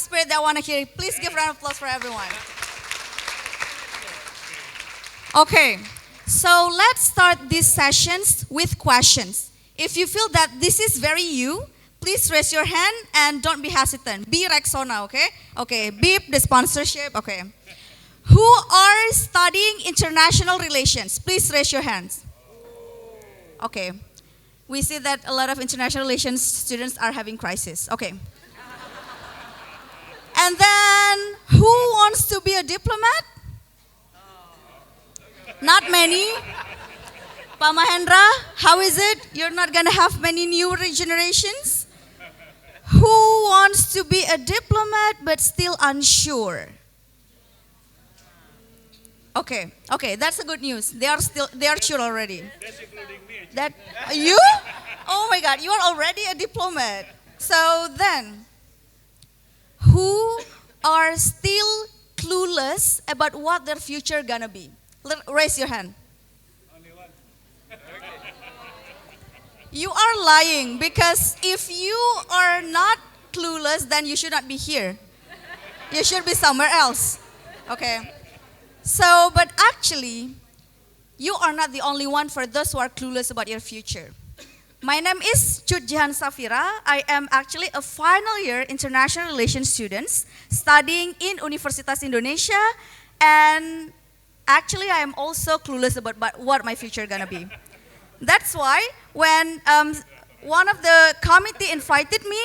spirit that I want to hear. Please give a round of applause for everyone. Okay, so let's start these sessions with questions. If you feel that this is very you, please raise your hand and don't be hesitant. Be Rexona, okay? Okay, beep the sponsorship, okay. Who are studying international relations? Please raise your hands. Okay, we see that a lot of international relations students are having crisis. Okay. And then, who wants to be a diplomat? Not many. Pa Mahendra, how is it? You're not going to have many new generations? Who wants to be a diplomat but still unsure? Okay, that's a good news. They are sure already. That's including me. That you? Oh my God, you are already a diplomat. So then, who are still clueless about what their future gonna be? Raise your hand. Only one. You are lying because if you are not clueless, then you should not be here. You should be somewhere else. Okay. So, but actually, you are not the only one for those who are clueless about your future. My name is Chut Jihan Safira. I am actually a final year international relations student studying in Universitas Indonesia, and actually I am also clueless about what my future gonna be. That's why when one of the committee invited me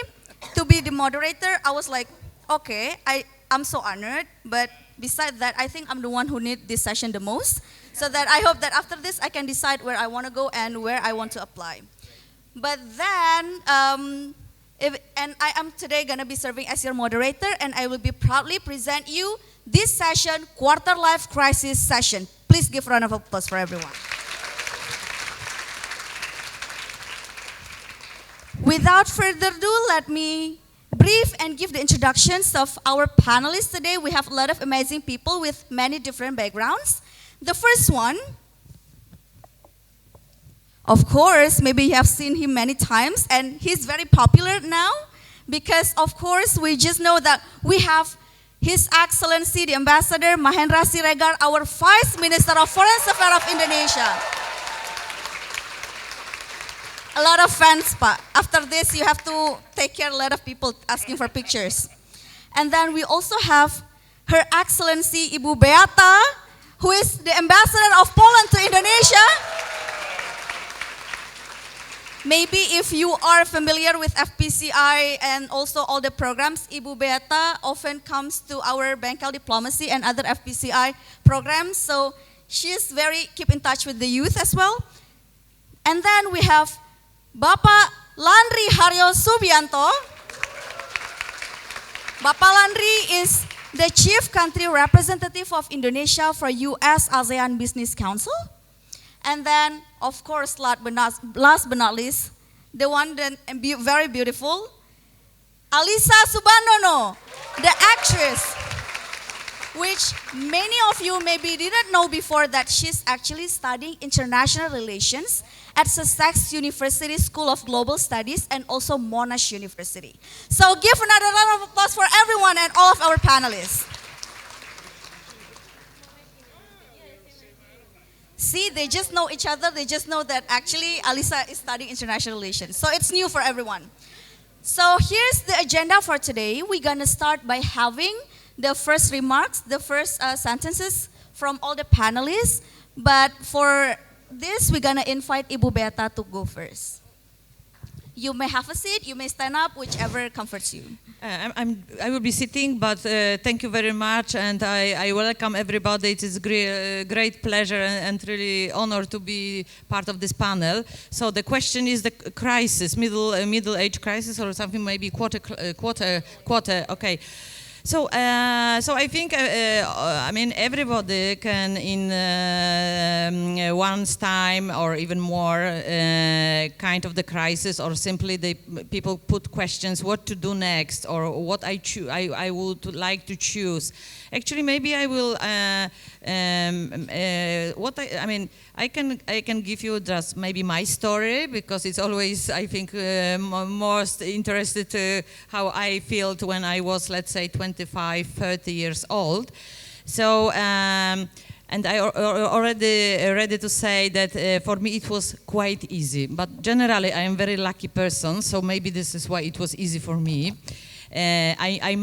to be the moderator, I was like, okay, I'm so honored, but besides that, I think I'm the one who need this session the most, so that I hope that after this I can decide where I want to go and where I want to apply. But then, and I am today going to be serving as your moderator, and I will be proudly present you this session, Quarter Life Crisis session. Please give a round of applause for everyone. Without further ado, let me brief and give the introductions of our panelists today. We have a lot of amazing people with many different backgrounds. The first one, of course, maybe you have seen him many times, and he's very popular now because, of course, we just know that we have His Excellency, the Ambassador Mahendra Siregar, our Vice Minister of Foreign Affairs of Indonesia. A lot of fans, Pak. After this, you have to take care of a lot of people asking for pictures. And then we also have Her Excellency Ibu Beata, who is the Ambassador of Poland to Indonesia. Maybe if you are familiar with FPCI and also all the programs, Ibu Beata often comes to our Bengkel Diplomacy and other FPCI programs. So she's keep in touch with the youth as well. And then we have Bapak Landry Haryo Subianto. Bapak Landry is the Chief Country Representative of Indonesia for U.S. ASEAN Business Council. And then, of course, last but not least, the one that very beautiful, Alisa Subandono, the actress, which many of you maybe didn't know before that she's actually studying international relations at Sussex University School of Global Studies and also Monash University. So give another round of applause for everyone and all of our panelists. See, they just know each other. They just know that actually Alisa is studying international relations. So it's new for everyone. So here's the agenda for today. We're going to start by having the first remarks, the first sentences from all the panelists. But for this, we're going to invite Ibu Beata to go first. You may have a seat, you may stand up, whichever comforts you. I will be sitting, but thank you very much, and I welcome everybody. It is a great pleasure and really honor to be part of this panel. So the question is the crisis, middle age crisis or something, maybe quarter, okay. So I think, I mean, everybody can, in one's time or even more, kind of the crisis, or simply people put questions what to do next, or what I would like to choose. Actually, maybe I will. I mean, I can give you just maybe my story, because it's always, I think, most interested how I felt when I was, let's say, 25, 30 years old. So. And I already ready to say that for me it was quite easy. But generally, I am a very lucky person, so maybe this is why it was easy for me. I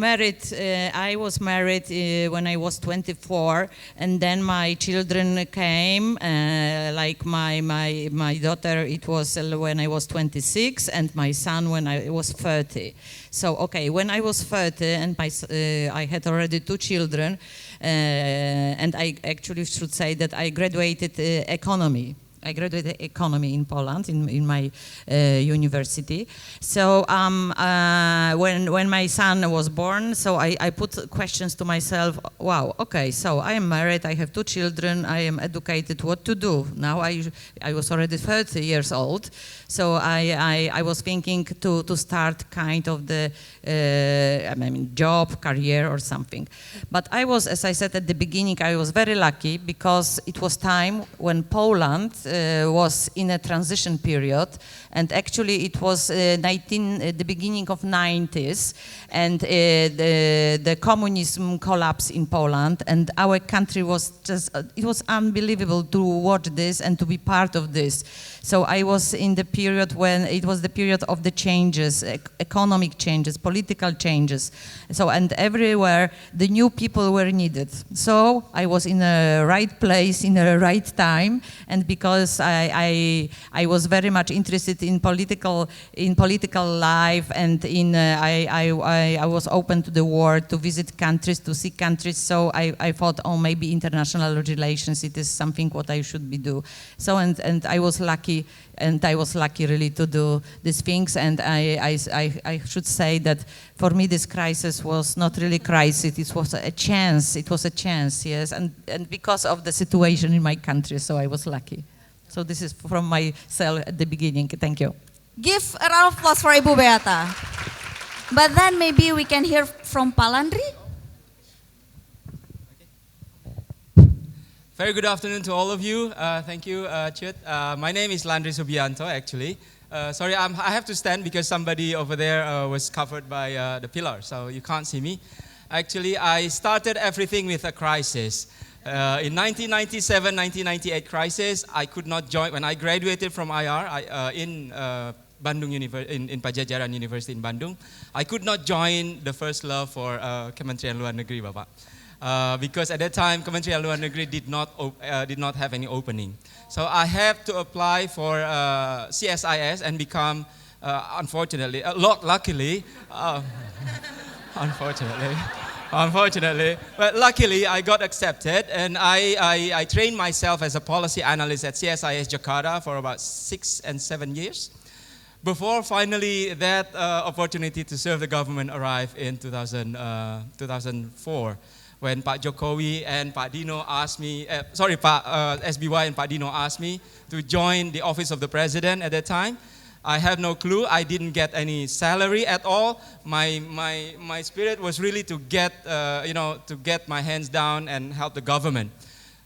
was married when I was 24, and then my children came, like my daughter, it was when I was 26, and my son when I was 30. So, okay, when I was 30, and I had already 2 children, and I actually should say that I graduated economy. I graduated economy in Poland, in my university. So when my son was born, so I put questions to myself. Wow, okay, so I am married, I have 2 children, I am educated, what to do? Now I was already 30 years old, so I was thinking to start kind of the job, career or something. But I was, as I said at the beginning, I was very lucky, because it was time when Poland was in a transition period, and actually it was the beginning of 90s, and the communism collapsed in Poland, and our country was just, it was unbelievable to watch this and to be part of this. So I was in the period when it was the period of the changes, economic changes, political changes. So, and everywhere the new people were needed. So I was in the right place, in the right time, and because I was very much interested in political life, and I was open to the world, to visit countries, to see countries. So I thought, oh, maybe international relations, it is something what I should be do. So and I was lucky. And I was lucky really to do these things, and I should say that for me this crisis was not really crisis, it was a chance. It was a chance, yes, and because of the situation in my country, so I was lucky. So this is from myself at the beginning. Thank you. Give a round of applause for Ibu Beata. But then maybe we can hear from Pak Landry. Very good afternoon to all of you. Thank you, Chut. My name is Landry Subianto, actually. Sorry, I have to stand because somebody over there was covered by the pillar, so you can't see me. Actually, I started everything with a crisis. In 1997, 1998 crisis, I could not join. When I graduated from IR in Bandung in Pajajaran University in Bandung, I could not join the first love for Kementerian Luar Negeri, Bapak. Because at that time, Kementerian Luar Negeri did not have any opening. So I have to apply for CSIS and become, unfortunately, unfortunately, but luckily I got accepted, and I trained myself as a policy analyst at CSIS Jakarta for about 6 and 7 years. Before finally that opportunity to serve the government arrived in 2004. When Pak Jokowi and Pak Dino asked me, Pak SBY and Pak Dino asked me to join the office of the president at that time. I have no clue. I didn't get any salary at all. My spirit was really to get, to get my hands down and help the government.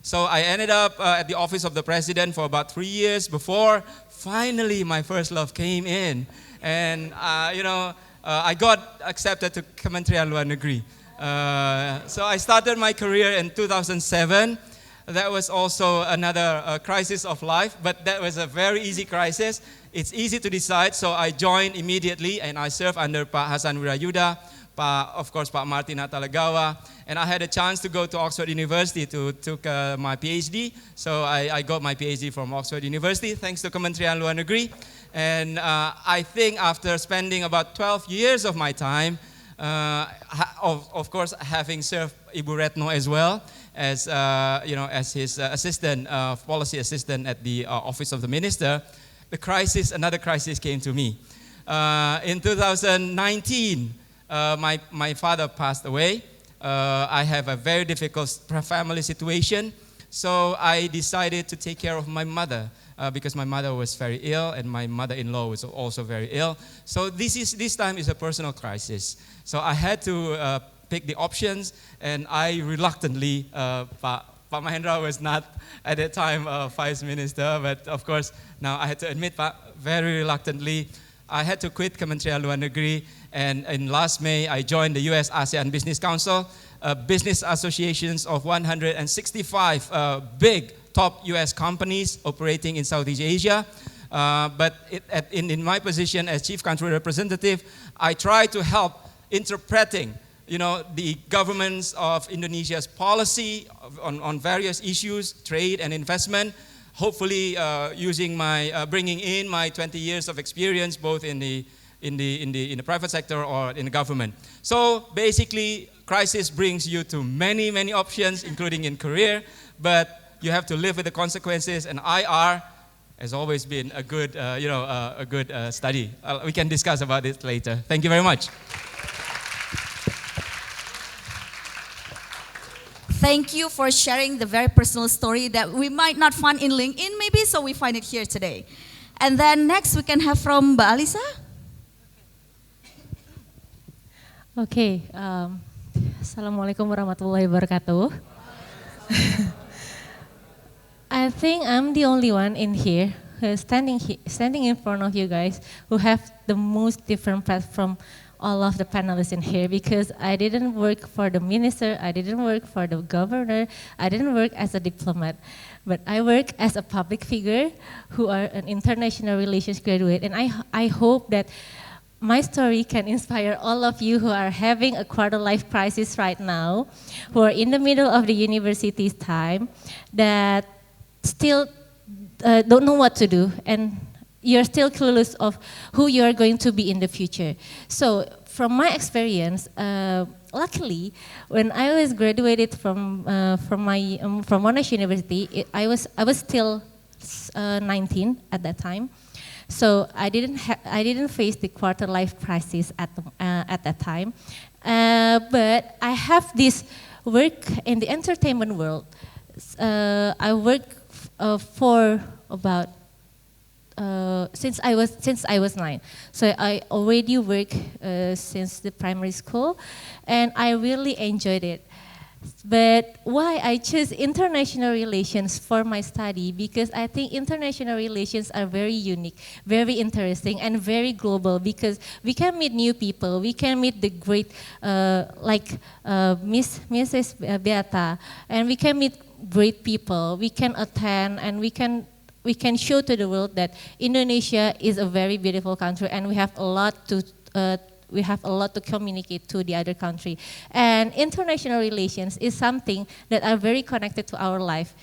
So I ended up at the office of the president for about 3 years before finally my first love came in, and I got accepted to Kementerian Luar Negeri. So I started my career in 2007. That was also another crisis of life, but that was a very easy crisis. It's easy to decide, so I joined immediately, and I served under Pak Hasan Wirayuda, of course Pak Martin Natalegawa, and I had a chance to go to Oxford University to take my PhD. So I got my PhD from Oxford University, thanks to Kementerian Luar Negeri. And I think after spending about 12 years of my time, of course, having served Ibu Retno as well as as his assistant, policy assistant at the office of the minister, another crisis came to me. In 2019, my father passed away. I have a very difficult family situation. So I decided to take care of my mother because my mother was very ill and my mother-in-law was also very ill. So this time is a personal crisis. So I had to pick the options, and I reluctantly, Pak Mahendra was not at that time Vice Minister, but of course now I had to admit, Pak, very reluctantly, I had to quit Kementerian Luar Negeri, and in last May I joined the US ASEAN Business Council, business associations of 165 big top US companies operating in Southeast Asia. But in my position as Chief Country Representative, I try to help interpreting the governments of Indonesia's policy on various issues, trade and investment, hopefully using bringing in my 20 years of experience both in the private sector or in the government. So basically, crisis brings you to many, many options, including in career, but you have to live with the consequences, and IR has always been a good, a good study. We can discuss about it later. Thank you very much. Thank you for sharing the very personal story that we might not find in LinkedIn maybe, so we find it here today. And then next we can have from Mbak Alisa. Okay, Assalamualaikum warahmatullahi wabarakatuh. I think I'm the only one in here who's standing in front of you guys who have the most different platform all of the panelists in here, because I didn't work for the minister, I didn't work for the governor, I didn't work as a diplomat, but I work as a public figure who are an international relations graduate, and I hope that my story can inspire all of you who are having a quarter-life crisis right now, who are in the middle of the university's time, that still don't know what to do, and you're still clueless of who you are going to be in the future. So from my experience, luckily, when I was graduated from Monash University, I was still 19 at that time. So I didn't face the quarter life crisis at that time, but I have this work in the entertainment world. I work for about since I was 9. So I already work since the primary school, and I really enjoyed it. But why I chose international relations for my study? Because I think international relations are very unique, very interesting, and very global, because we can meet new people, we can meet the great, Mrs. Beata, and we can meet great people, we can attend, and we can show to the world that Indonesia is a very beautiful country, and we have a lot to communicate to the other country. And international relations is something that are very connected to our life.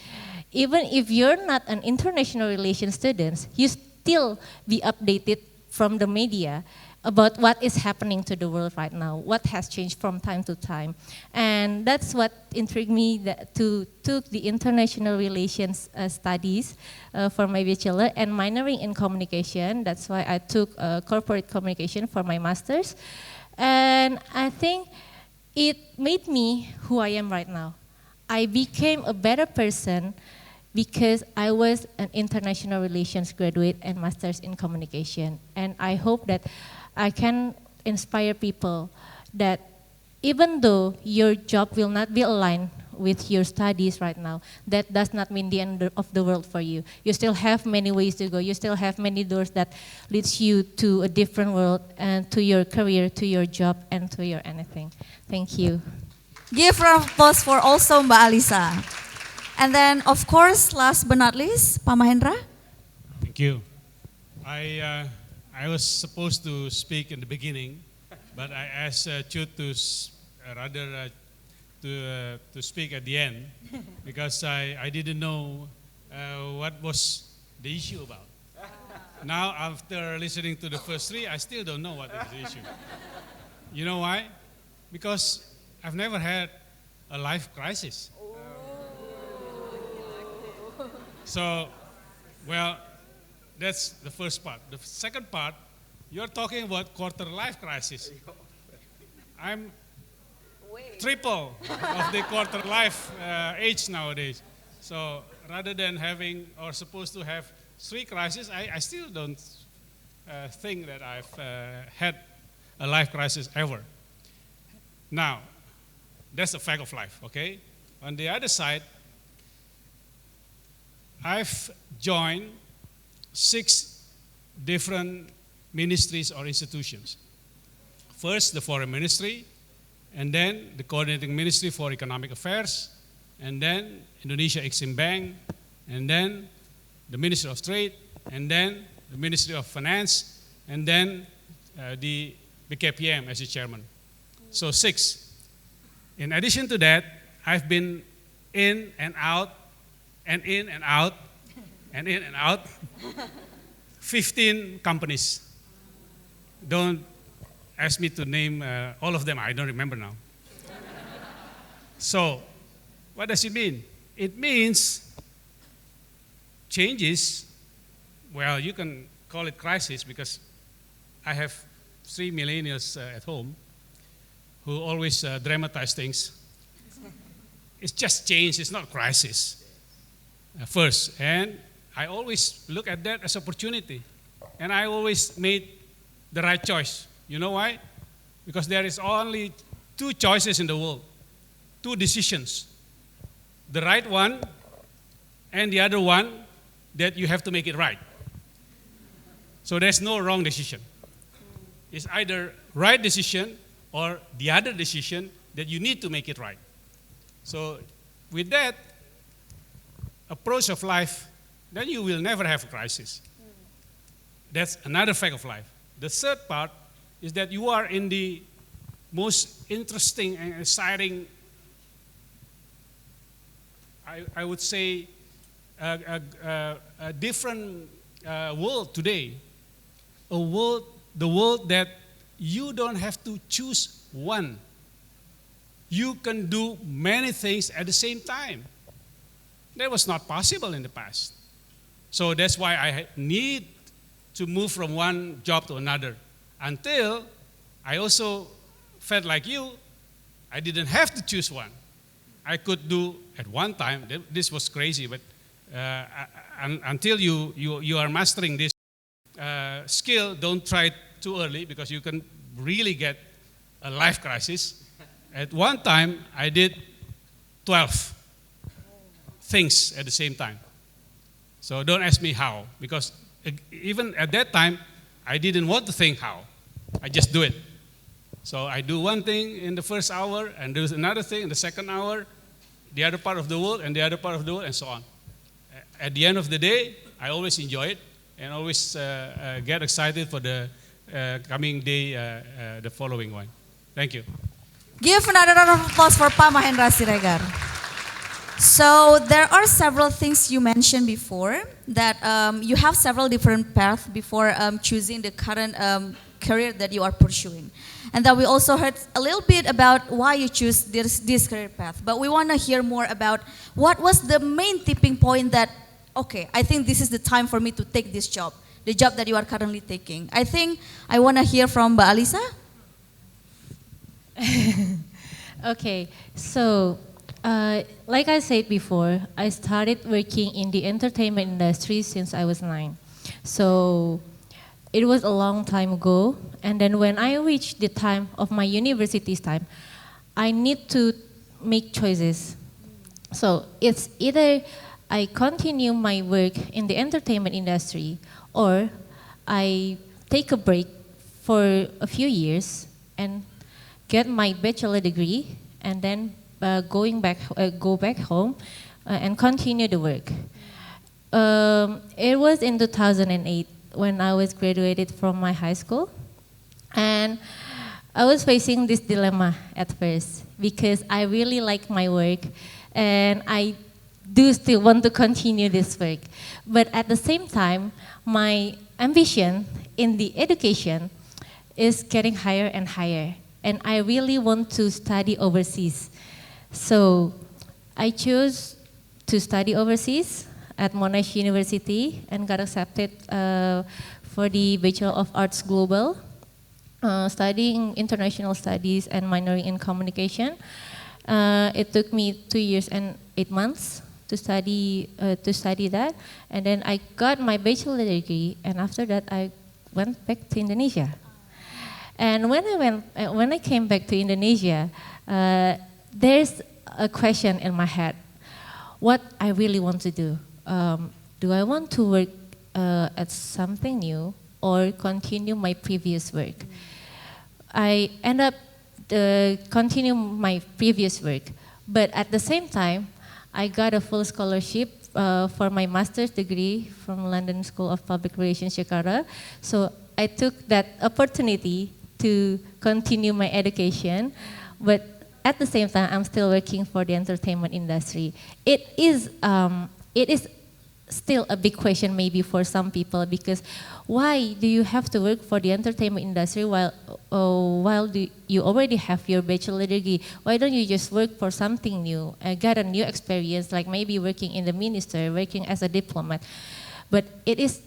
Even if you're not an international relations student, you still be updated from the media about what is happening to the world right now, what has changed from time to time. And that's what intrigued me to took the international relations studies for my bachelor, and minoring in communication. That's why I took corporate communication for my master's. And I think it made me who I am right now. I became a better person because I was an international relations graduate and master's in communication. And I hope that I can inspire people that even though your job will not be aligned with your studies right now, that does not mean the end of the world for you. You still have many ways to go. You still have many doors that leads you to a different world, and to your career, to your job, and to your anything. Thank you. Give round of applause for also Mbak Alisa. And then, of course, last but not least, Pak Mahendra. Thank you. I was supposed to speak in the beginning, but I asked Chut to to speak at the end, because I didn't know what was the issue about. Now, after listening to the first three, I still don't know what is the issue. You know why? Because I've never had a life crisis. So, well, that's the first part. The second part, you're talking about quarter life crisis. I'm triple of the quarter life age nowadays. So rather than having or supposed to have 3 crises, I still don't think that I've had a life crisis ever. Now, that's a fact of life, okay? On the other side, I've joined 6 different ministries or institutions. First, the Foreign Ministry, and then the Coordinating Ministry for Economic Affairs, and then Indonesia Exim Bank, and then the Ministry of Trade, and then the Ministry of Finance, and then the BKPM as the chairman. So 6. In addition to that, I've been in and out, and in and out, and in and out, 15 companies. Don't ask me to name all of them, I don't remember now. So, what does it mean? It means changes, well, you can call it crisis because I have 3 millennials at home who always dramatize things. It's just change, it's not crisis. First, and I always look at that as opportunity. And I always made the right choice. You know why? Because there is only 2 choices in the world, 2 decisions. The right one and the other one that you have to make it right. So there's no wrong decision. It's either right decision or the other decision that you need to make it right. So with that approach of life, then you will never have a crisis. That's another fact of life. The third part is that you are in the most interesting and exciting, I would say, a different world today. The world that you don't have to choose one. You can do many things at the same time. That was not possible in the past. So that's why I need to move from one job to another. Until I also felt like you, I didn't have to choose one. I could do at one time, this was crazy, but until you are mastering this skill, don't try it too early because you can really get a life crisis. At one time, I did 12 things at the same time. So don't ask me how, because even at that time, I didn't want to think how. I just do it. So I do one thing in the first hour, and there's another thing in the second hour, the other part of the world, and the other part of the world, and so on. At the end of the day, I always enjoy it, and always get excited for the coming day, the following one. Thank you. Give another round of applause for Pak Mahendra Siregar. So there are several things you mentioned before that you have several different paths before choosing the current career that you are pursuing. And that we also heard a little bit about why you choose this career path. But we want to hear more about what was the main tipping point that, okay, I think this is the time for me to take this job, the job that you are currently taking. I think I want to hear from Mbak Alisa. Okay, so like I said before, I started working in the entertainment industry since I was 9. So it was a long time ago, and then when I reached the time of my university's time, I need to make choices. So it's either I continue my work in the entertainment industry, or I take a break for a few years and get my bachelor degree, and then go back home and continue the work. It was in 2008 when I was graduated from my high school, and I was facing this dilemma at first because I really like my work and I do still want to continue this work. But at the same time, my ambition in the education is getting higher and higher, and I really want to study overseas. So I chose to study overseas at Monash University and got accepted for the Bachelor of Arts Global. studying international studies and minoring in communication. It took me 2 years and 8 months to study that, and then I got my bachelor degree, and after that I went back to Indonesia. And when I came back to Indonesia, there's a question in my head: what I really want to do. Do I want to work at something new or continue my previous work? I end up continue my previous work, but at the same time, I got a full scholarship for my master's degree from London School of Public Relations, Jakarta. So I took that opportunity to continue my education, but at the same time, I'm still working for the entertainment industry. It is still a big question maybe for some people, because why do you have to work for the entertainment industry while you already have your bachelor degree? Why don't you just work for something new and get a new experience, like maybe working in the ministry, working as a diplomat? But it is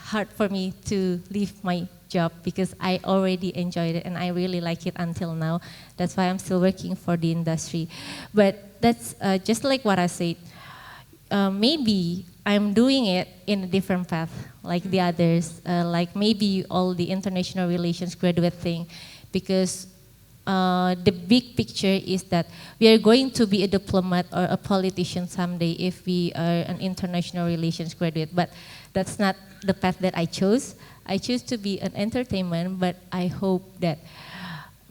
hard for me to leave my job because I already enjoyed it and I really like it until now. That's why I'm still working for the industry. But that's just like what I said. Maybe I'm doing it in a different path, like the others, like maybe all the international relations graduate thing, because the big picture is that we are going to be a diplomat or a politician someday if we are an international relations graduate, but that's not the path that I chose. I chose to be an entertainment, but I hope that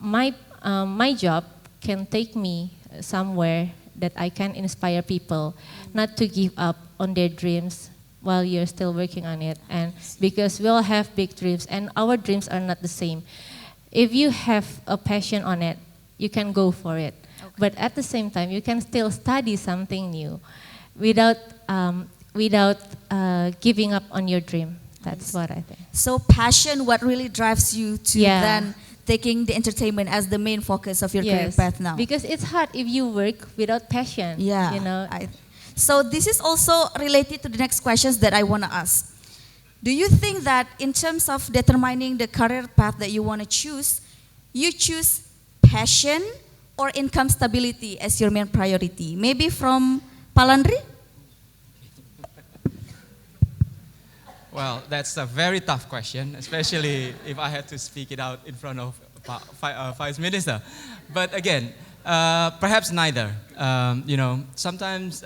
my job can take me somewhere that I can inspire people not to give up on their dreams while you're still working on it. And because we all have big dreams and our dreams are not the same. If you have a passion on it, you can go for it. Okay. But at the same time, you can still study something new without giving up on your dream. That's what I think. So passion, what really drives you to then taking the entertainment as the main focus of your career path now? Because it's hard if you work without passion. Yeah. You know. So this is also related to the next questions that I want to ask. Do you think that in terms of determining the career path that you want to choose, you choose passion or income stability as your main priority? Maybe from Palandri? Well, that's a very tough question, especially if I had to speak it out in front of Vice Minister. But again, perhaps neither. Sometimes,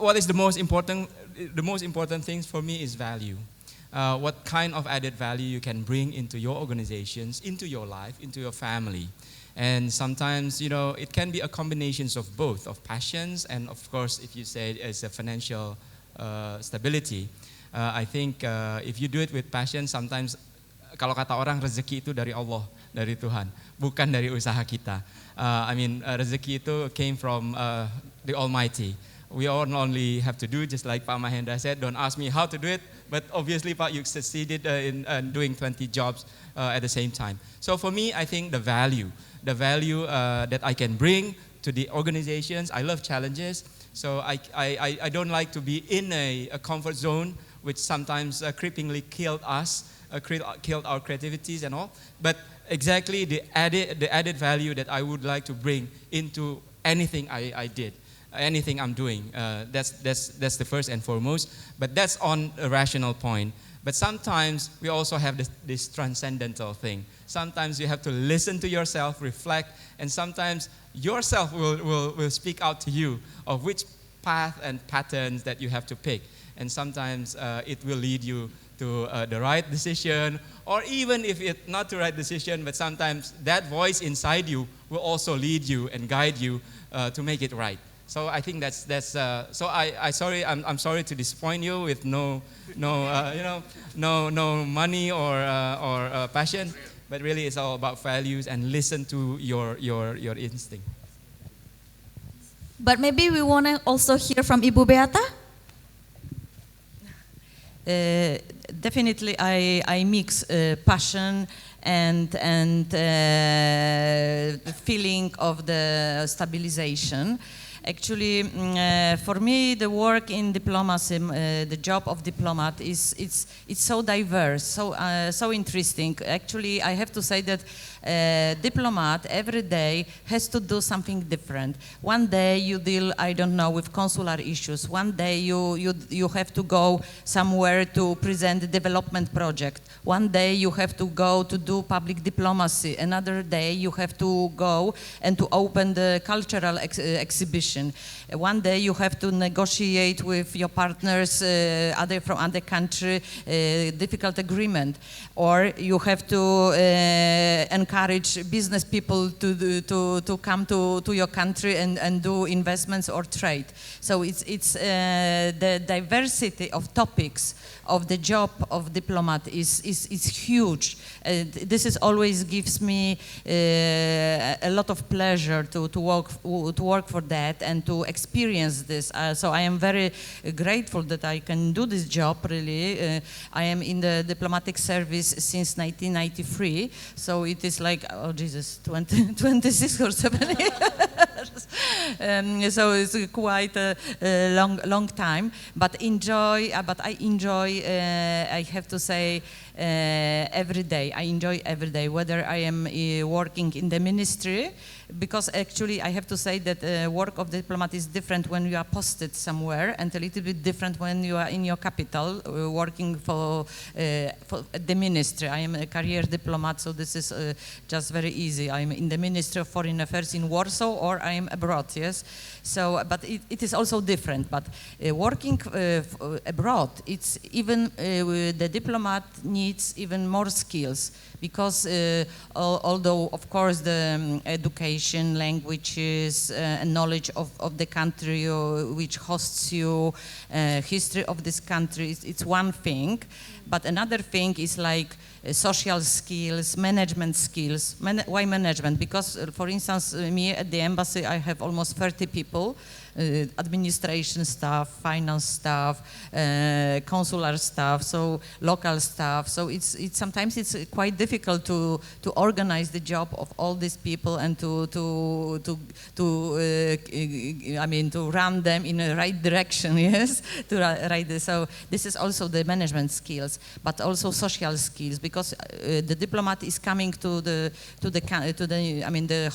what is the most important? The most important things for me is value. What kind of added value you can bring into your organizations, into your life, into your family. And sometimes, it can be a combination of both, of passions and, of course, if you say it as a financial stability. I think if you do it with passion, sometimes kalau kata orang rezeki itu dari Allah, dari Tuhan, bukan dari usaha kita. Rezeki itu came from the Almighty. We all only have to do, just like Pak Mahendra said, don't ask me how to do it, but obviously, Pak, you succeeded in doing 20 jobs at the same time. So for me, I think the value that I can bring to the organizations, I love challenges. So I don't like to be in a comfort zone, which sometimes creepingly killed us, killed our creativities and all. But exactly the added value that I would like to bring into anything I did, anything I'm doing. That's the first and foremost. But that's on a rational point. But sometimes we also have this transcendental thing. Sometimes you have to listen to yourself, reflect, and sometimes yourself will speak out to you of which path and patterns that you have to pick. And sometimes it will lead you to the right decision, or even if it's not the right decision, but sometimes that voice inside you will also lead you and guide you to make it right. So I think that's so I'm sorry to disappoint you with no money or passion, but really it's all about values and listen to your instinct. But maybe we want to also hear from Ibu Beata. Definitely, I mix passion and the feeling of the stabilization. Actually, for me, the work in diplomacy, the job of diplomat it's so diverse, so interesting. Actually, I have to say that diplomat every day has to do something different. One day you deal, I don't know, with consular issues. One day you have to go somewhere to present a development project. One day you have to go to do public diplomacy. Another day you have to go and to open the cultural exhibition. One day you have to negotiate with your partners from other country difficult agreement, or you have to encourage business people to come to your country and do investments or trade. So it's the diversity of topics of the job of diplomat is huge. This is always gives me a lot of pleasure to work for that and to experience this. So I am very grateful that I can do this job. Really, I am in the diplomatic service since 1993. So it is like, oh Jesus, 26 or 7 years. So it's quite a long time. But I enjoy. I have to say, every day. I enjoy every day, whether I am working in the ministry, because actually I have to say that work of diplomat is different when you are posted somewhere, and a little bit different when you are in your capital working for the ministry. I am a career diplomat, so this is just very easy. I am in the Ministry of Foreign Affairs in Warsaw, or I am abroad, yes. So, but it is also different. But working abroad, it's even the diplomat needs even more skills, because although of course the education, languages, and knowledge of the country which hosts you, history of this country, it's one thing, but another thing is like social skills, management skills. Why management? Because, for instance, me at the embassy, I have almost 30 people, administration staff, finance staff, consular staff, so local staff. So it's sometimes it's quite difficult to organize the job of all these people and to run them in the right direction. Yes, So this is also the management skills, but also social skills, because the diplomat is coming to the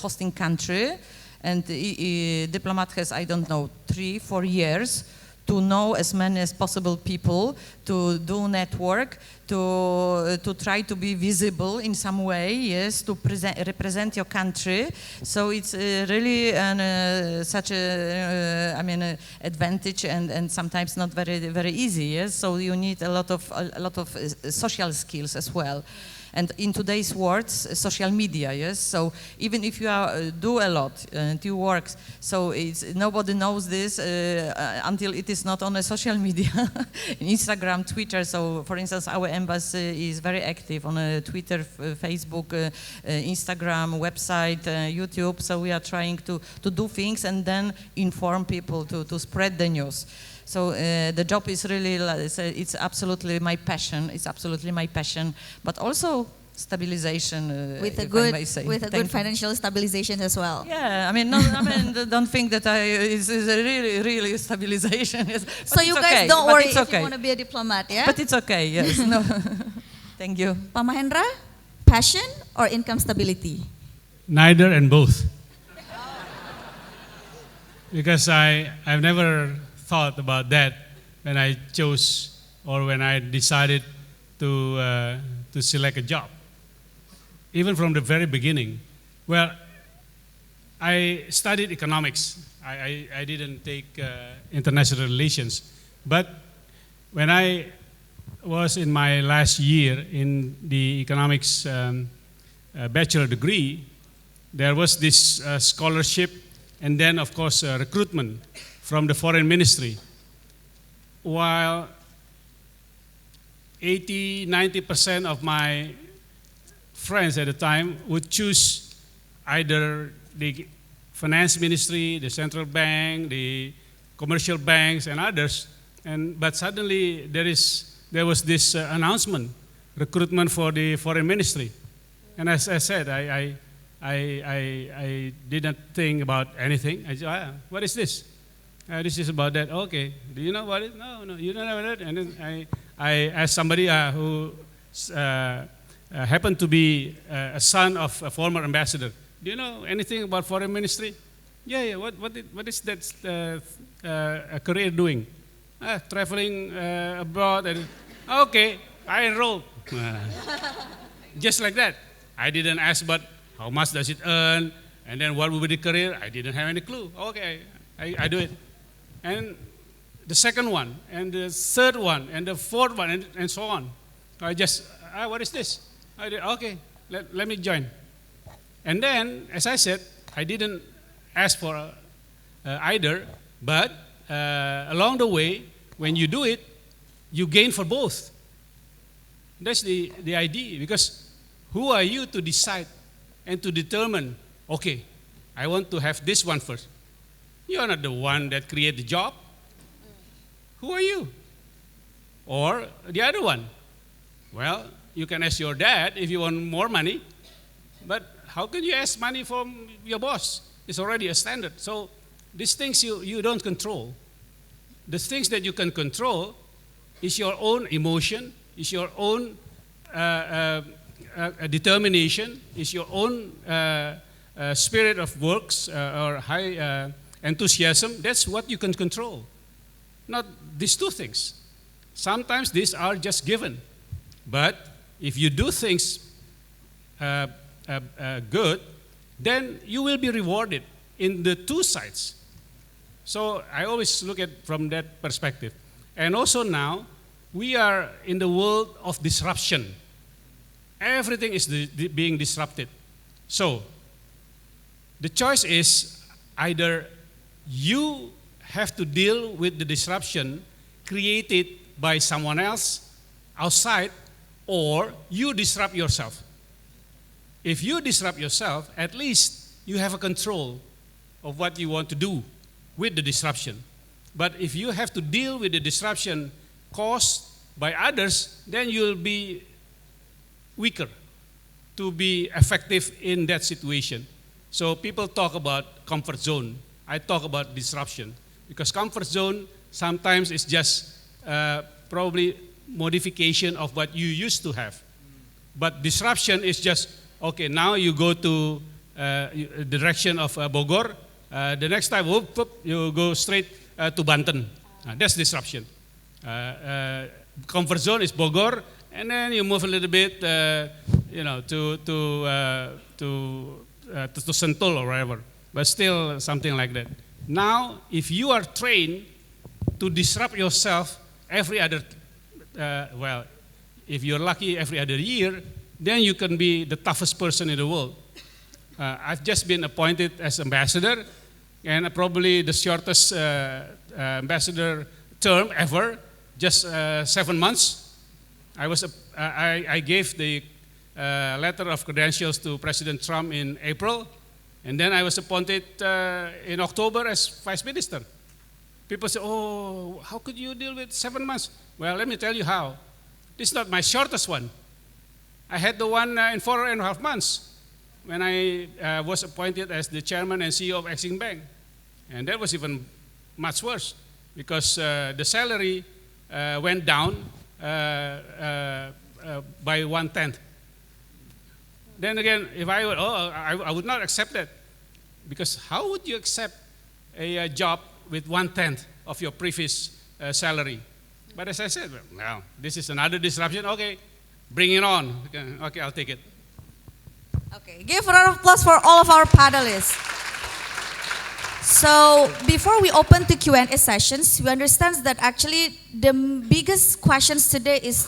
hosting country. And the diplomat has, I don't know, 3-4 years to know as many as possible people, to do network, to try to be visible in some way, yes, to represent your country. So it's really such a advantage, and sometimes not very easy, yes. So you need a lot of social skills as well. And in today's world, social media, yes. So even if you do a lot and you work, so nobody knows this until it is not on a social media, Instagram, Twitter. So, for instance, our embassy is very active on Twitter, Facebook, Instagram, website, YouTube. So we are trying to do things and then inform people to spread the news. So the job is really, it's absolutely my passion. It's absolutely my passion, but also stabilization. With a good financial stabilization as well. Yeah, don't think that it's a really stabilization. Yes. So you guys don't worry if you want to be a diplomat, yeah? But it's okay. Yes. No. Thank you. Pak Mahendra, passion or income stability? Neither and both. Because I've never thought about that when I chose or when I decided to select a job. Even from the very beginning. Well, I studied economics. I didn't take international relations. But when I was in my last year in the economics bachelor degree, there was this scholarship and then, of course, recruitment from the foreign ministry. While 80-90% of my friends at the time would choose either the finance ministry, the central bank, the commercial banks, and others. But suddenly there was this announcement, recruitment for the foreign ministry. And as I said, I I didn't think about anything. I said, what is this? This is about that. Okay. Do you know about it? No, you don't know about it. And then I asked somebody who happened to be a son of a former ambassador. Do you know anything about foreign ministry? Yeah. What is that a career doing? Traveling abroad. Okay, I enrolled. Just like that. I didn't ask about how much does it earn, and then what will be the career. I didn't have any clue. Okay, I do it. And the second one, and the third one, and the fourth one, and so on. I just, what is this? I did, okay, let me join. And then, as I said, I didn't ask for either, but along the way, when you do it, you gain for both. That's the idea, because who are you to decide and to determine, okay, I want to have this one first. You are not the one that create the job. Who are you? Or the other one. Well, you can ask your dad if you want more money, but how can you ask money from your boss? It's already a standard. So these things you don't control. The things that you can control is your own emotion, is your own determination, is your own spirit of works or high enthusiasm. That's what you can control. Not these two things. Sometimes these are just given. But if you do things good, then you will be rewarded in the two sides. So I always look at from that perspective. And also now, we are in the world of disruption. Everything is being disrupted. So the choice is either you have to deal with the disruption created by someone else outside, or you disrupt yourself. If you disrupt yourself, at least you have a control of what you want to do with the disruption. But if you have to deal with the disruption caused by others, then you'll be weaker to be effective in that situation. So people talk about comfort zone. I talk about disruption, because comfort zone sometimes is just probably modification of what you used to have. But disruption is just, okay, now you go to the direction of Bogor. The next time, you go straight to Banten. That's disruption. Comfort zone is Bogor, and then you move a little bit, to Sentul or wherever. But still something like that. Now, if you are trained to disrupt yourself every other, if you're lucky every other year, then you can be the toughest person in the world. I've just been appointed as ambassador, and probably the shortest ambassador term ever, just 7 months. I gave the letter of credentials to President Trump in April, and then I was appointed in October as vice minister. People say, oh, how could you deal with 7 months? Well, let me tell you how. This is not my shortest one. I had the one in 4.5 months when I was appointed as the chairman and CEO of Exim Bank. And that was even much worse, because the salary went down by 1/10. Then again, if I would, I would not accept that, because how would you accept a job with 1/10 of your previous salary? But as I said, well, this is another disruption. Okay, bring it on. Okay, I'll take it. Okay, give a round of applause for all of our panelists. So before we open to Q&A sessions, we understand that actually the biggest questions today is,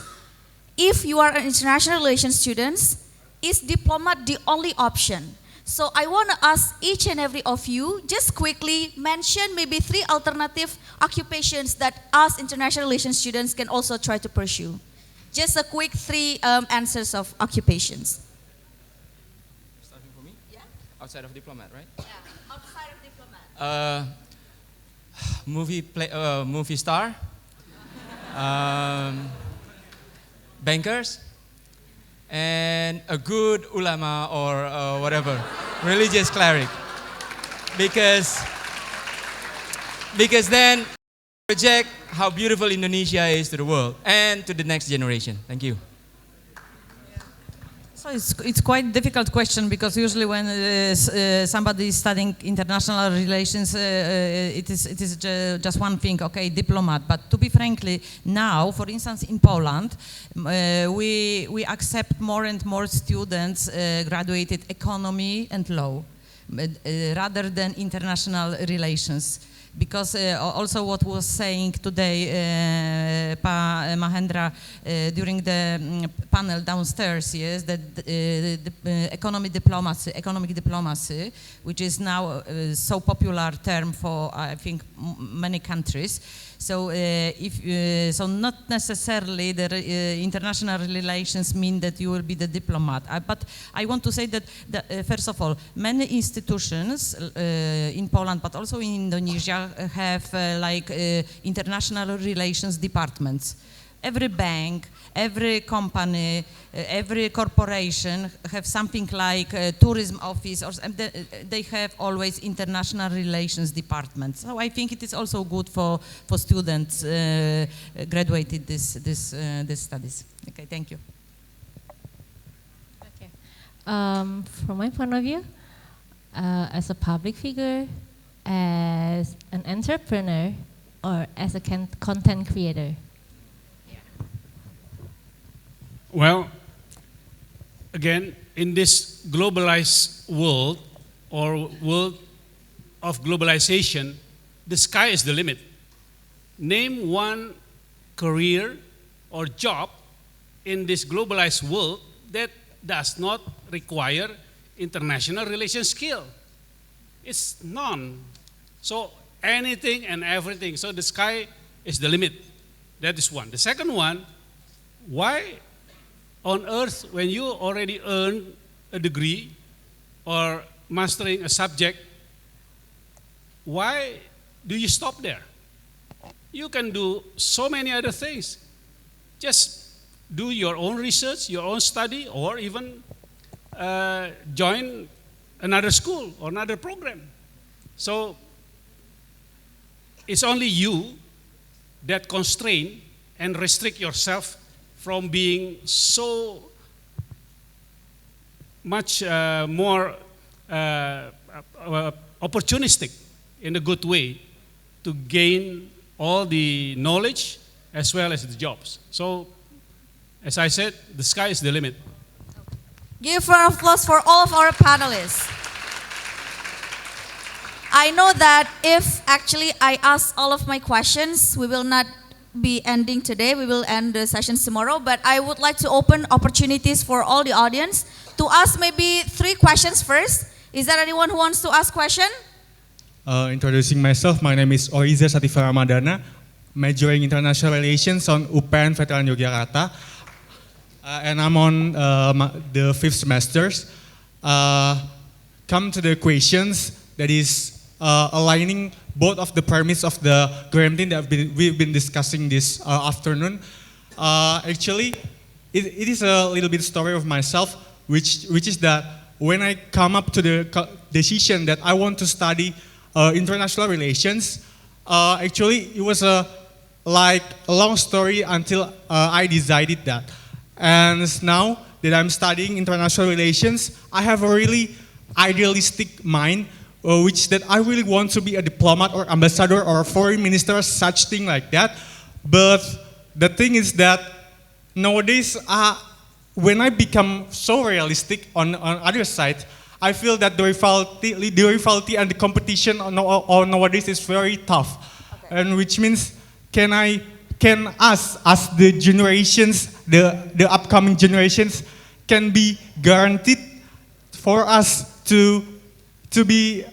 if you are an international relations student, is diplomat the only option? So I want to ask each and every of you, just quickly mention maybe 3 alternative occupations that us international relations students can also try to pursue. Just a quick 3 answers of occupations. Starting for me? Yeah. Outside of diplomat, right? Yeah, outside of diplomat. Movie star, bankers, and a good ulama or whatever. religious cleric. Because then project how beautiful Indonesia is to the world and to the next generation. Thank you. So it's quite a difficult question because usually when somebody is studying international relations, it is just one thing, okay, diplomat. But to be frankly, now, for instance, in Poland, we accept more and more students graduated economy and law rather than international relations. Because also what was saying today Pa Mahendra during the panel downstairs is that the economic diplomacy, which is now so popular term for I think many countries. So so not necessarily that international relations mean that you will be the diplomat. But I want to say that first of all, many institutions in Poland, but also in Indonesia, have international relations departments. Every bank, every company, every corporation have something like a tourism office, or they have always international relations departments. So I think it is also good for students graduated this studies. Okay, thank you. Okay. From my point of view, as a public figure, as an entrepreneur, or as a content creator. Well, again, in this globalized world or world of globalization, the sky is the limit. Name one career or job in this globalized world that does not require international relations skill. It's none. So anything and everything. So the sky is the limit. That is one. The second one, why on earth, when you already earn a degree or mastering a subject, why do you stop there? You can do so many other things. Just do your own research, your own study, or even join another school or another program. So it's only you that constrain and restrict yourself from being so much more opportunistic in a good way to gain all the knowledge as well as the jobs. So, as I said, the sky is the limit. Give a round of applause for all of our panelists. I know that if actually I ask all of my questions, we will not be ending today. We will end the sessions tomorrow. But I would like to open opportunities for all the audience to ask maybe 3 questions first. Is there anyone who wants to ask question? Introducing myself, my name is Oiza Sativa Ramadana, majoring international relations on UPN Veteran Yogyakarta, and I'm on the 5th semesters. Come to the questions that is aligning both of the premise of the guarantee that we've been discussing this afternoon. Actually, it is a little bit story of myself, which is that when I come up to the decision that I want to study international relations, actually it was a long story until I decided that. And now that I'm studying international relations, I have a really idealistic mind, which that I really want to be a diplomat or ambassador or a foreign minister, such thing like that. But the thing is that nowadays, when I become so realistic on other side, I feel that the rivalry and the competition on nowadays is very tough, okay. And which means can us as the generations, the upcoming generations, can be guaranteed for us to be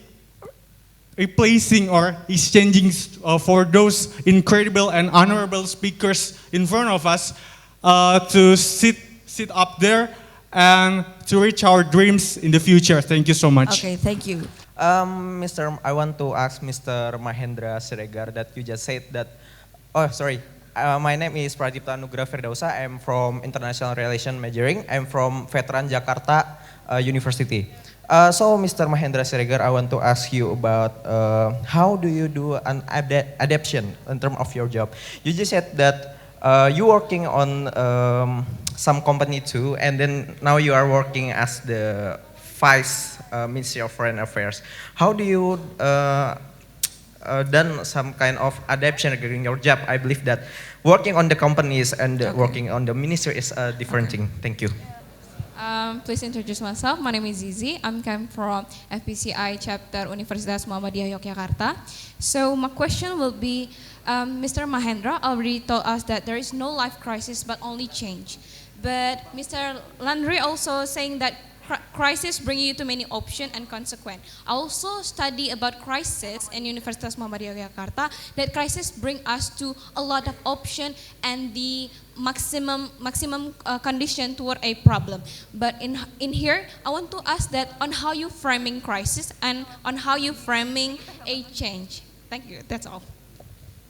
replacing or exchanging for those incredible and honorable speakers in front of us to sit up there and to reach our dreams in the future. Thank you so much. Okay, thank you. I want to ask Mr. Mahendra Siregar that you just said that, oh sorry, My name is Pradipta Nugraha Firdausa. I'm from International Relation Majoring. I'm from Veteran Jakarta University. So, Mr. Mahendra Siregar, I want to ask you about how do you do an adaptation in terms of your job? You just said that you working on some company too, and then now you are working as the Vice Ministry of Foreign Affairs. How do you done some kind of adaptation regarding your job? I believe that working on the companies and working on the ministry is a different thing. Thank you. Please introduce myself. My name is Zizi. I'm come from FPCI chapter Universitas Muhammadiyah Yogyakarta. So my question will be, Mr. Mahendra already told us that there is no life crisis but only change. But Mr. Landry also saying that crisis bring you to many options and consequence. I also study about crisis in Universitas Muhammadiyah Yogyakarta, that crisis bring us to a lot of option and the maximum condition toward a problem. But in here, I want to ask that on how you framing crisis and on how you framing a change. Thank you. That's all.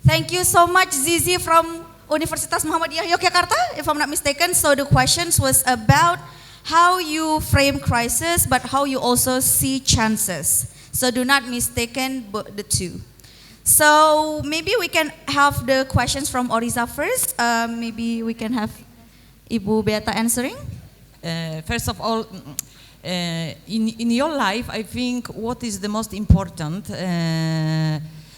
Thank you so much, Zizi from Universitas Muhammadiyah Yogyakarta, if I'm not mistaken. So the questions was about how you frame crisis, but how you also see chances. So do not mistaken the two. So maybe we can have the questions from Oriza first. Maybe we can have Ibu Beata answering. First of all, in your life, I think what is the most important,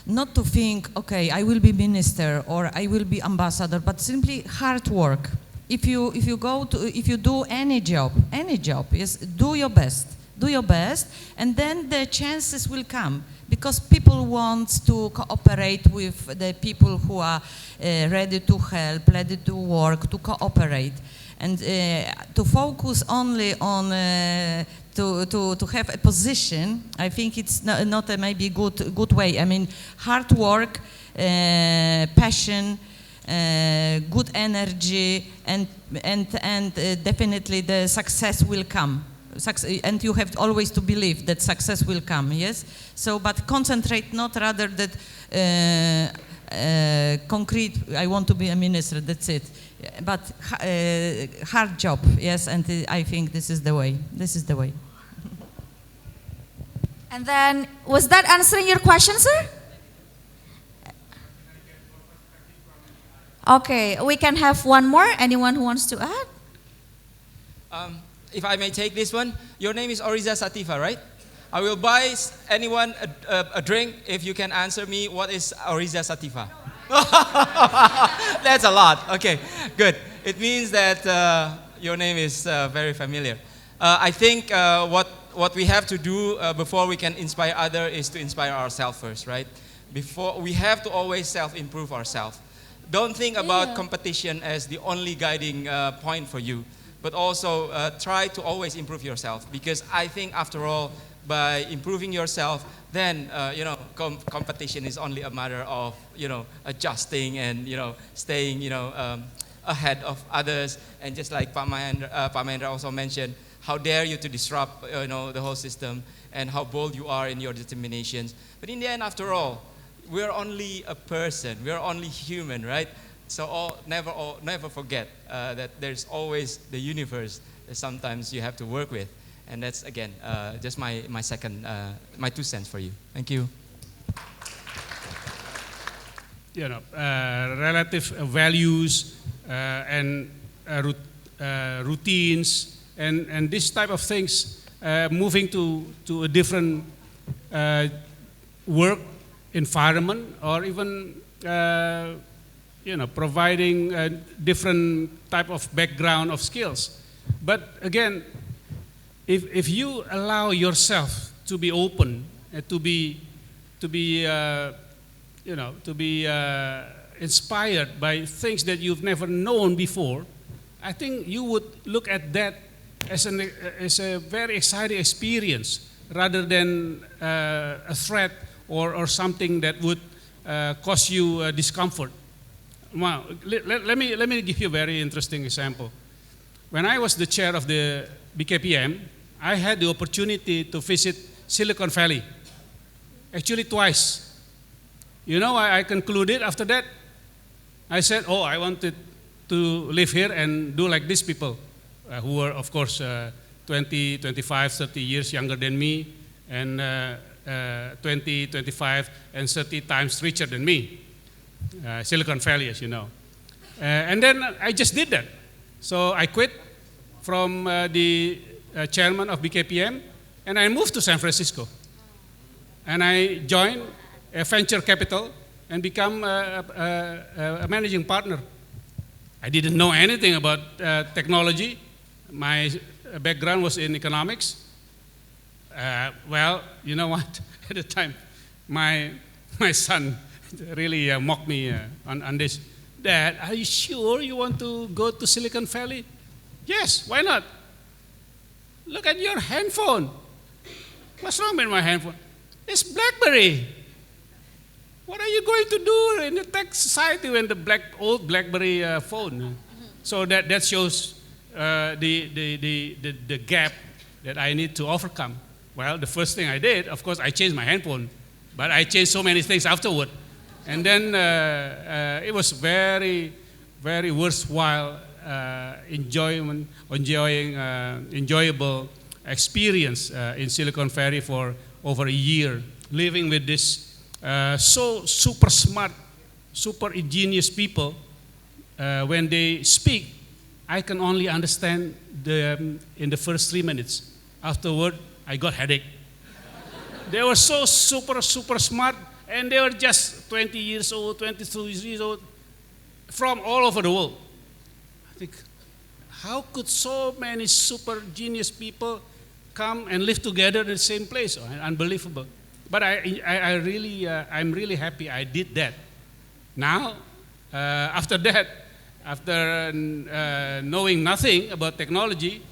not to think, okay, I will be minister or I will be ambassador, but simply hard work. If you do any job, yes, do your best, and then the chances will come, because people want to cooperate with the people who are ready to help, ready to work, to cooperate, and to focus only on to have a position. I think it's not a maybe good way. I mean, hard work, passion. Good energy, and definitely the success will come. And you have always to believe that success will come. Yes. So, but concentrate not rather that concrete. I want to be a minister. That's it. But hard job. Yes. And I think this is the way. This is the way. And then, was that answering your question, sir? Okay, we can have one more. Anyone who wants to add? If I may take this one, your name is Oriza Sativa, right? I will buy anyone a drink if you can answer me what is Oriza Sativa. That's a lot. Okay, good. It means that your name is very familiar. I think what we have to do before we can inspire others is to inspire ourselves first, right? Before we have to always self-improve ourselves. Don't think about competition as the only guiding point for you, but also try to always improve yourself, because I think after all, by improving yourself, then competition is only a matter of adjusting and staying ahead of others. And just like Pak Mahendra also mentioned, how dare you to disrupt the whole system, and how bold you are in your determinations. But in the end, after all, we're only a person, we're only human, right? So never forget that there's always the universe that sometimes you have to work with. And that's, again, just my 2 cents for you. Thank you. Relative values and routines and this type of things, moving to a different work environment, or even providing a different type of background of skills. But again, if you allow yourself to be open, to be inspired by things that you've never known before, I think you would look at that as a very exciting experience, rather than a threat or something that would cause you discomfort. Well, let me give you a very interesting example. When I was the chair of the BKPM, I had the opportunity to visit Silicon Valley, actually twice. I concluded after that, I said, oh, I wanted to live here and do like these people who were, of course, 20, 25, 30 years younger than me, and 20, 25, and 30 times richer than me. Silicon Valley, as you know. And then I just did that. So I quit from the chairman of BKPM, and I moved to San Francisco. And I joined a venture capital and become a managing partner. I didn't know anything about technology. My background was in economics. Well, you know what? At the time, my son really mocked me on this. Dad, are you sure you want to go to Silicon Valley? Yes, why not? Look at your handphone. What's wrong with my handphone? It's BlackBerry. What are you going to do in the tech society when the old BlackBerry phone? So that shows the gap that I need to overcome. Well, the first thing I did, of course, I changed my handphone, but I changed so many things afterward. And then it was very, very worthwhile, enjoyable experience in Silicon Valley for over a year, living with this so super smart, super ingenious people. When they speak, I can only understand them in the first 3 minutes. Afterward, I got headache. They were so super smart, and they were just 20 years old, 22 years old, from all over the world. I think, how could so many super genius people come and live together in the same place? Oh, unbelievable. But I'm really happy I did that. Now, after that, after knowing nothing about technology,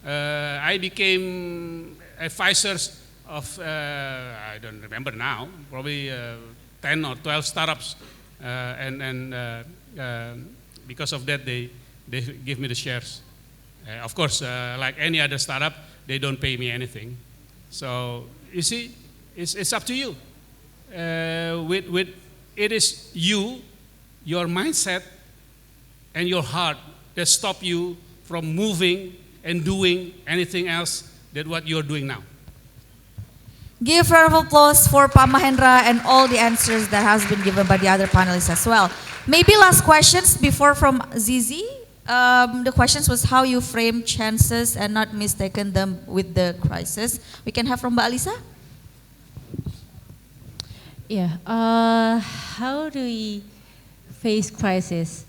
I became advisors of, I don't remember now, probably 10 or 12 startups. And because of that, they give me the shares. Of course, like any other startup, they don't pay me anything. So, you see, it's up to you. It is you, your mindset, and your heart that stop you from moving and doing anything else than what you're doing now. Give a round of applause for Pa Mahendra and all the answers that has been given by the other panelists as well. Maybe last questions before from Zizi. The questions was how you frame chances and not mistaken them with the crisis. We can have from Mbak Alisa. Yeah. How do we face crisis?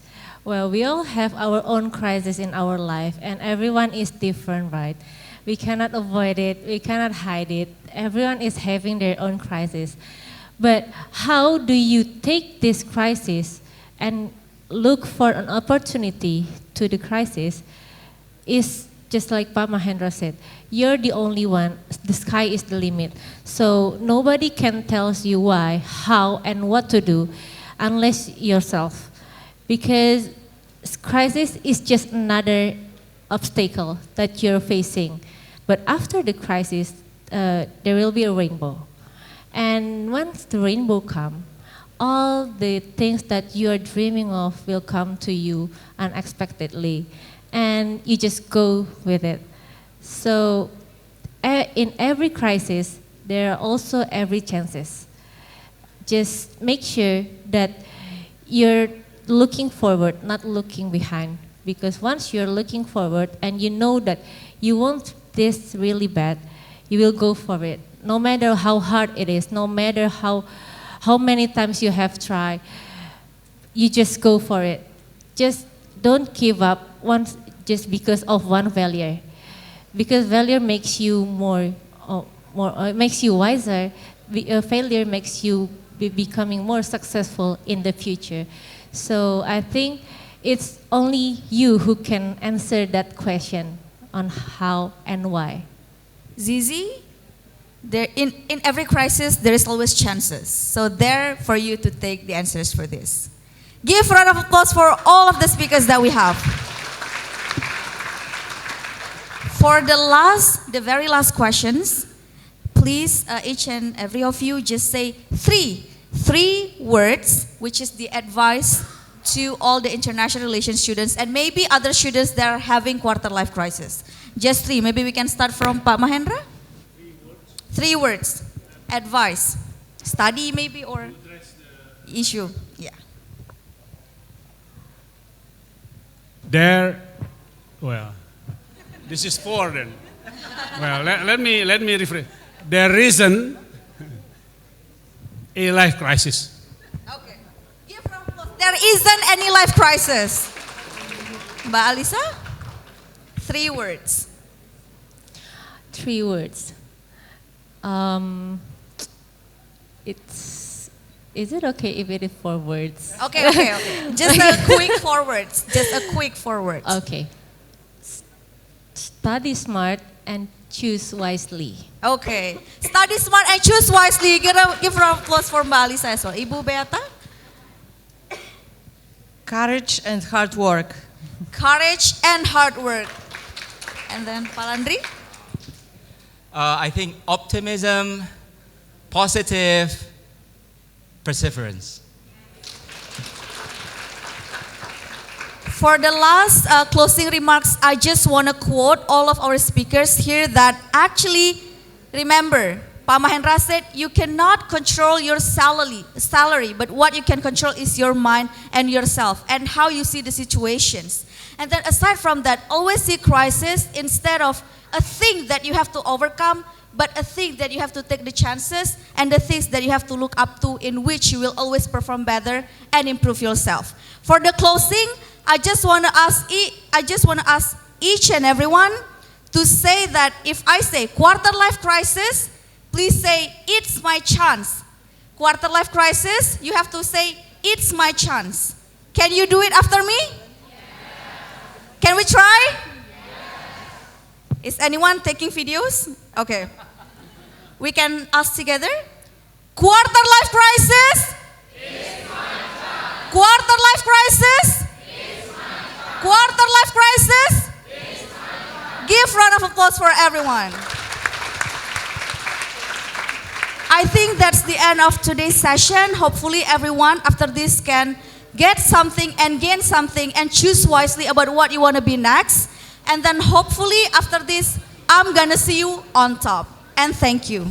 Well, we all have our own crisis in our life, and everyone is different, right? We cannot avoid it. We cannot hide it. Everyone is having their own crisis. But how do you take this crisis and look for an opportunity to the crisis is just like Pa Mahendra said, you're the only one, the sky is the limit. So nobody can tell you why, how, and what to do unless yourself. Because crisis is just another obstacle that you're facing. But after the crisis, there will be a rainbow. And once the rainbow comes, all the things that you are dreaming of will come to you unexpectedly. And you just go with it. So in every crisis, there are also every chances. Just make sure that you're looking forward, not looking behind. Because once you're looking forward and you know that you want this really bad, you will go for it. No matter how hard it is, no matter how many times you have tried, you just go for it. Just don't give up once just because of one failure. Because failure makes you makes you wiser. Failure makes you becoming more successful in the future. So I think it's only you who can answer that question on how and why. Zizi, in every crisis, there is always chances. So there for you to take the answers for this. Give a round of applause for all of the speakers that we have. For the very last questions, please, each and every of you, just say three words, which is the advice to all the international relations students and maybe other students that are having quarter life crisis? Just three. Maybe we can start from Pak Mahendra. 3 words. Advice. Study maybe or issue. Yeah. Well, this is 4 then. Well, let me rephrase. There isn't a life crisis. Okay. Give round of applause. There isn't any life crisis. Mbak Alisa? 3 words. 3 words. Is it okay if it is 4 words? Okay. Just a quick 4 words. Okay. Study smart and choose wisely. Okay. Study smart and choose wisely. Give a round of applause for Mbak Alisa as well. Ibu Beata? Courage and hard work. Courage and hard work. And then Palandri? I think optimism, positive, perseverance. For the last closing remarks, I just want to quote all of our speakers here that actually, remember, Pak Mahendra said, you cannot control your salary, but what you can control is your mind and yourself and how you see the situations. And then aside from that, always see crisis instead of a thing that you have to overcome, but a thing that you have to take the chances and the things that you have to look up to in which you will always perform better and improve yourself. For the closing, I just want to ask each and everyone to say that if I say quarter life crisis, please say it's my chance. Quarter life crisis, you have to say it's my chance. Can you do it after me? Yes. Can we try? Yes. Is anyone taking videos? Okay. We can ask together. Quarter life crisis? It's my chance. Quarter life crisis? It's my chance. Quarter life crisis? It's my chance. Give round of applause for everyone. I think that's the end of today's session. Hopefully everyone after this can get something and gain something and choose wisely about what you want to be next. And then hopefully after this, I'm gonna see you on top. And thank you.